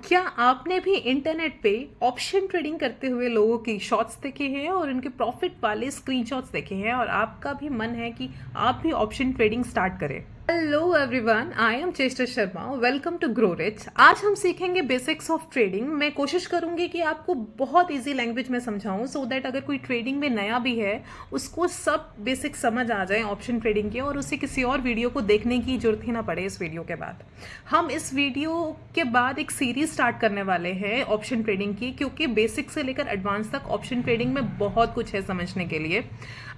क्या आपने भी इंटरनेट पे ऑप्शन ट्रेडिंग करते हुए लोगों की शॉट्स देखे हैं और उनके प्रॉफिट वाले स्क्रीनशॉट्स देखे हैं और आपका भी मन है कि आप भी ऑप्शन ट्रेडिंग स्टार्ट करें? Hello everyone, I am Chester Sharma. Welcome to Grow Rich. आज हम सीखेंगे बेसिक्स ऑफ ट्रेडिंग। मैं कोशिश करूंगी कि आपको बहुत इजी लैंग्वेज में समझाऊं सो दैट अगर कोई ट्रेडिंग में नया भी है उसको सब बेसिक समझ आ जाए ऑप्शन ट्रेडिंग के, और उसे किसी और वीडियो को देखने की जरूरत ही ना पड़े। इस वीडियो के बाद हम इस वीडियो के बाद एक सीरीज स्टार्ट करने वाले हैं ऑप्शन ट्रेडिंग की, क्योंकि बेसिक से लेकर एडवांस तक ऑप्शन ट्रेडिंग में बहुत कुछ है समझने के लिए।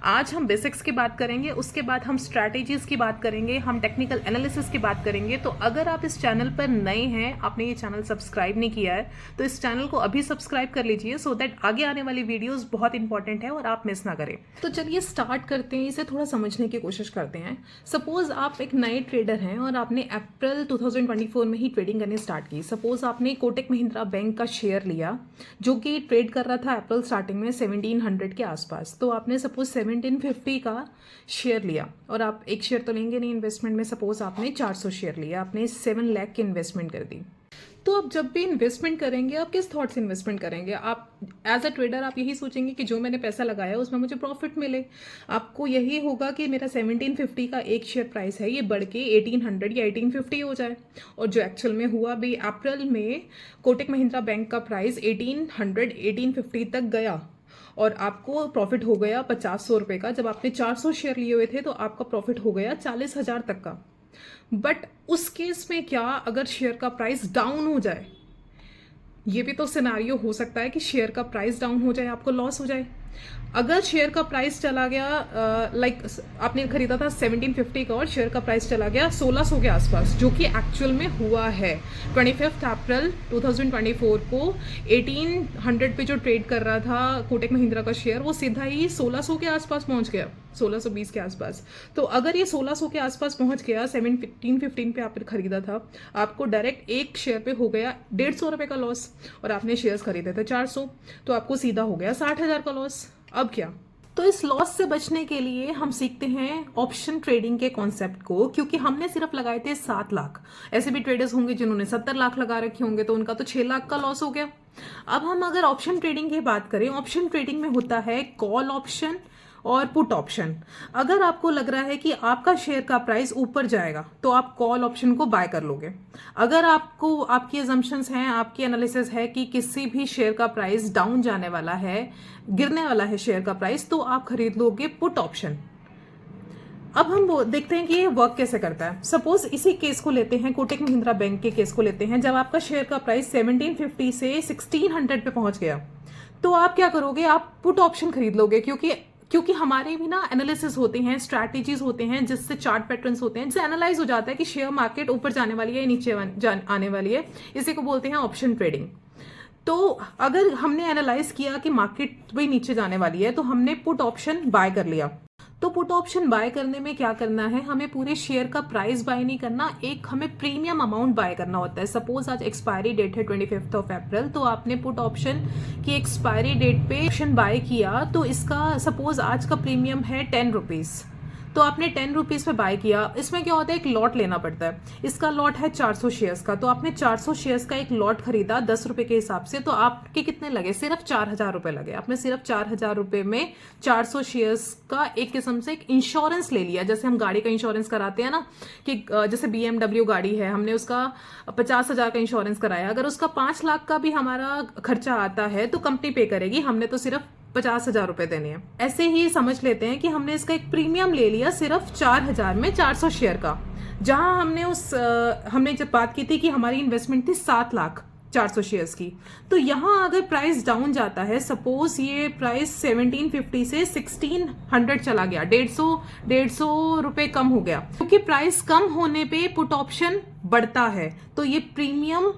आज हम बेसिक्स की बात करेंगे, उसके बाद हम स्ट्रैटेजीज की बात करेंगे, हम टेक्निकल एनालिसिस की बात करेंगे। तो अगर आप इस चैनल पर नए हैं, आपने ये चैनल सब्सक्राइब नहीं किया है, तो इस चैनल को अभी सब्सक्राइब कर लीजिए सो दैट आगे आने वाली वीडियोस बहुत इंपॉर्टेंट है और आप मिस ना करें। तो चलिए स्टार्ट करते हैं, इसे थोड़ा समझने की कोशिश करते हैं। सपोज आप एक नए ट्रेडर हैं और आपने अप्रैल 2024 में ही ट्रेडिंग करनी स्टार्ट की। सपोज आपने कोटक महिंद्रा बैंक का शेयर लिया जो कि ट्रेड कर रहा था अप्रैल स्टार्टिंग में 1700 के आसपास। तो आपने सपोज 1750 का शेयर लिया और आप एक शेयर तो लेंगे नहीं इन्वेस्टमेंट में। सपोज आपने 400 शेयर लिया, आपने 7 लाख की इन्वेस्टमेंट कर दी। तो आप जब भी इन्वेस्टमेंट करेंगे आप किस थॉट से इन्वेस्टमेंट करेंगे? आप एज अ ट्रेडर आप यही सोचेंगे कि जो मैंने पैसा लगाया उसमें मुझे प्रॉफिट मिले। आपको यही होगा कि मेरा 1750 का एक शेयर प्राइस है, ये बढ़ के 1800 या 1850 हो जाए। और जो एक्चुअल में हुआ भी, अप्रैल में कोटक महिंद्रा बैंक का प्राइस 1800 1850 तक गया और आपको प्रॉफिट हो गया 500 रुपये का। जब आपने 400 शेयर लिए हुए थे तो आपका प्रॉफिट हो गया 40,000 तक का। बट उस केस में क्या अगर शेयर का प्राइस डाउन हो जाए? ये भी तो सिनारियो हो सकता है कि शेयर का प्राइस डाउन हो जाए, आपको लॉस हो जाए। अगर शेयर का प्राइस चला गया आपने खरीदा था 1750 का और शेयर का प्राइस चला गया 1600 के आसपास, जो कि एक्चुअल में हुआ है 25 अप्रैल 2024 को 1800 पे जो ट्रेड कर रहा था कोटक महिंद्रा का शेयर, वो सीधा ही 1600 के आसपास पहुंच गया, 1620 के आसपास। तो अगर ये 1600 के आसपास पहुंच गया, 1715 पे आपने खरीदा था, आपको डायरेक्ट एक शेयर पे हो गया 150 रुपये का लॉस। और आपने शेयर्स खरीदे थे 400, तो आपको सीधा हो गया 60,000 का लॉस। अब क्या? तो इस लॉस से बचने के लिए हम सीखते हैं ऑप्शन ट्रेडिंग के कॉन्सेप्ट को, क्योंकि हमने सिर्फ लगाए थे 7 लाख। ऐसे भी ट्रेडर्स होंगे जिन्होंने 70 लाख लगा रखे होंगे, तो उनका तो 6 लाख का लॉस हो गया। अब हम अगर ऑप्शन ट्रेडिंग की बात करें, ऑप्शन ट्रेडिंग में होता है कॉल ऑप्शन और पुट ऑप्शन। अगर आपको लग रहा है कि आपका शेयर का प्राइस ऊपर जाएगा तो आप कॉल ऑप्शन को बाय कर लोगे। अगर आपको आपकी अजम्पशंस हैं, आपकी एनालिसिस है कि किसी भी शेयर का प्राइस डाउन जाने वाला है, गिरने वाला है शेयर का प्राइस, तो आप खरीद लोगे पुट ऑप्शन। अब हम वो देखते हैं कि ये वर्क कैसे करता है। सपोज इसी केस को लेते हैं, कोटक महिंद्रा बैंक के केस को लेते हैं। जब आपका शेयर का प्राइस 1750 से 1600 पे पहुंच गया तो आप क्या करोगे? आप पुट ऑप्शन खरीद लोगे, क्योंकि हमारे भी ना एनालिसिस होते हैं, स्ट्रैटेजीज होते हैं, जिससे चार्ट पैटर्न्स होते हैं, जिससे एनालाइज हो जाता है कि शेयर मार्केट ऊपर जाने वाली है या नीचे आने वाली है। इसी को बोलते हैं ऑप्शन ट्रेडिंग। तो अगर हमने एनालाइज किया कि मार्केट भी नीचे जाने वाली है तो हमने पुट ऑप्शन बाय कर लिया। तो पुट ऑप्शन बाय करने में क्या करना है? हमें पूरे शेयर का प्राइस बाय नहीं करना, एक हमें प्रीमियम अमाउंट बाय करना होता है। सपोज आज एक्सपायरी डेट है 25 अप्रैल, तो आपने पुट ऑप्शन की एक्सपायरी डेट पे ऑप्शन बाय किया, तो इसका सपोज आज का प्रीमियम है 10 रुपीज, तो आपने 10 रुपीज पे बाय किया। इसमें क्या होता है? एक लॉट लेना पड़ता है। इसका लॉट है 400 शेयर्स का, तो आपने 400 शेयर्स का एक लॉट खरीदा 10 रुपए के हिसाब से। तो आपके कितने लगे? सिर्फ 4000 रुपए लगे। आपने सिर्फ 4000 रुपए में 400 शेयर्स का एक किस्म से एक इंश्योरेंस ले लिया। जैसे हम गाड़ी का इंश्योरेंस कराते हैं ना, कि जैसे BMW गाड़ी है, हमने उसका 50,000 का इंश्योरेंस कराया। अगर उसका 5 लाख का भी हमारा खर्चा आता है तो कंपनी पे करेगी, हमने तो सिर्फ 50,000 रुपए देने हैं। ऐसे ही समझ लेते हैं कि हमने इसका एक प्रीमियम ले लिया सिर्फ 4000 में 400 शेयर का। जहां हमने जब बात की थी कि हमारी इन्वेस्टमेंट थी 7 लाख 400 शेयर्स की, तो यहां अगर प्राइस डाउन जाता है, सपोज ये प्राइस 1750 से 1600 चला गया, 150 रुपए कम हो गया, क्योंकि प्राइस कम होने पे पुट ऑप्शन बढ़ता है, तो ये प्रीमियम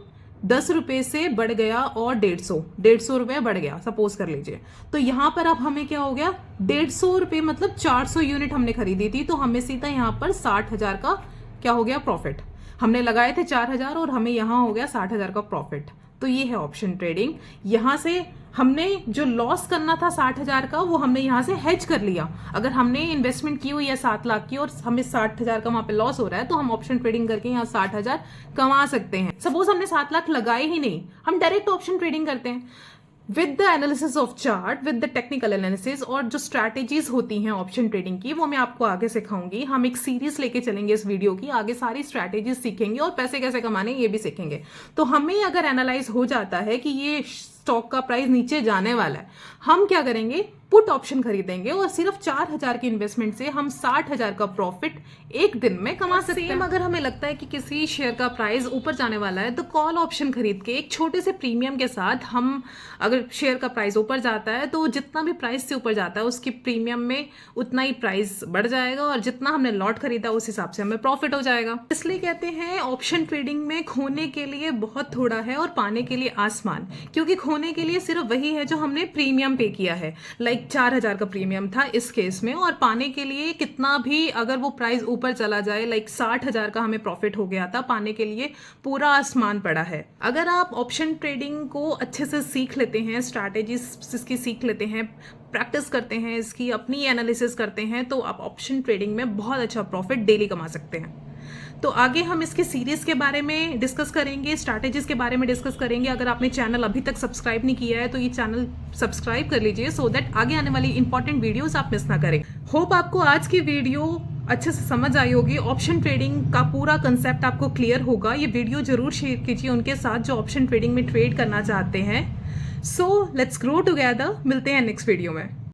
10 रुपए से बढ़ गया और 150 रुपए बढ़ गया, सपोज कर लीजिए। तो यहां पर अब हमें क्या हो गया? 150 रुपए मतलब 400 यूनिट हमने खरीदी थी, तो हमें सीधा यहां पर 60,000 का क्या हो गया? प्रॉफिट। हमने लगाए थे 4000 और हमें यहां हो गया 60,000 का प्रॉफिट। तो ये है ऑप्शन ट्रेडिंग। यहाँ से हमने जो लॉस करना था 60,000 का, वो हमने यहाँ से हेज कर लिया। अगर हमने इन्वेस्टमेंट की हुई है 7 लाख की और हमें 60,000 का वहां पे लॉस हो रहा है, तो हम ऑप्शन ट्रेडिंग करके यहाँ 60,000 कमा सकते हैं। सपोज हमने 7 लाख लगाए ही नहीं, हम डायरेक्ट ऑप्शन ट्रेडिंग करते हैं with the analysis of chart, with the technical analysis, और जो स्ट्रैटेजीज होती हैं ऑप्शन ट्रेडिंग की, वो मैं आपको आगे सिखाऊंगी। हम एक सीरीज लेके चलेंगे इस वीडियो की, आगे सारी स्ट्रैटेजीज सीखेंगे और पैसे कैसे कमाने ये भी सीखेंगे। तो हमें अगर एनालाइज हो जाता है कि ये स्टॉक का प्राइस नीचे जाने वाला है, हम क्या करेंगे, पुट ऑप्शन खरीदेंगे और सिर्फ 4,000 की इन्वेस्टमेंट से हम 60,000 का प्रॉफिट एक दिन में कमा सकते हैं। अगर हमें लगता है कि किसी शेयर का प्राइस ऊपर जाने वाला है, तो कॉल ऑप्शन खरीद के एक छोटे से प्रीमियम के साथ हम, अगर शेयर का प्राइस ऊपर जाता है तो जितना भी प्राइस से ऊपर जाता है उसकी प्रीमियम में उतना ही प्राइस बढ़ जाएगा, और जितना हमने लॉट खरीदा उस हिसाब से हमें प्रॉफिट हो जाएगा। इसलिए कहते हैं ऑप्शन ट्रेडिंग में खोने के लिए बहुत थोड़ा है और पाने के लिए आसमान, क्योंकि खोने के लिए सिर्फ वही है जो हमने प्रीमियम पे किया है। लाइक 4,000 का प्रीमियम था इस केस में, और पाने के लिए कितना भी, अगर वो प्राइस ऊपर चला जाए, लाइक 60,000 का हमें प्रॉफिट हो गया था, पाने के लिए पूरा आसमान पड़ा है। अगर आप ऑप्शन ट्रेडिंग को अच्छे से सीख लेते हैं, स्ट्रैटेजीज इसकी सीख लेते हैं, प्रैक्टिस करते हैं इसकी, अपनी एनालिसिस करते हैं, तो आप ऑप्शन ट्रेडिंग में बहुत अच्छा प्रॉफिट डेली कमा सकते हैं। तो आगे हम इसके सीरीज के बारे में डिस्कस करेंगे, स्ट्रैटेजीज के बारे में डिस्कस करेंगे। अगर आपने चैनल अभी तक सब्सक्राइब नहीं किया है तो ये चैनल सब्सक्राइब कर लीजिए, सो दैट आगे आने वाली इंपॉर्टेंट वीडियोस आप मिस ना करें। होप आपको आज की वीडियो अच्छे से समझ आई होगी, ऑप्शन ट्रेडिंग का पूरा कंसेप्ट आपको क्लियर होगा। ये वीडियो जरूर शेयर कीजिए उनके साथ जो ऑप्शन ट्रेडिंग में ट्रेड करना चाहते हैं। सो लेट्स ग्रो टुगेदर, मिलते हैं नेक्स्ट वीडियो में।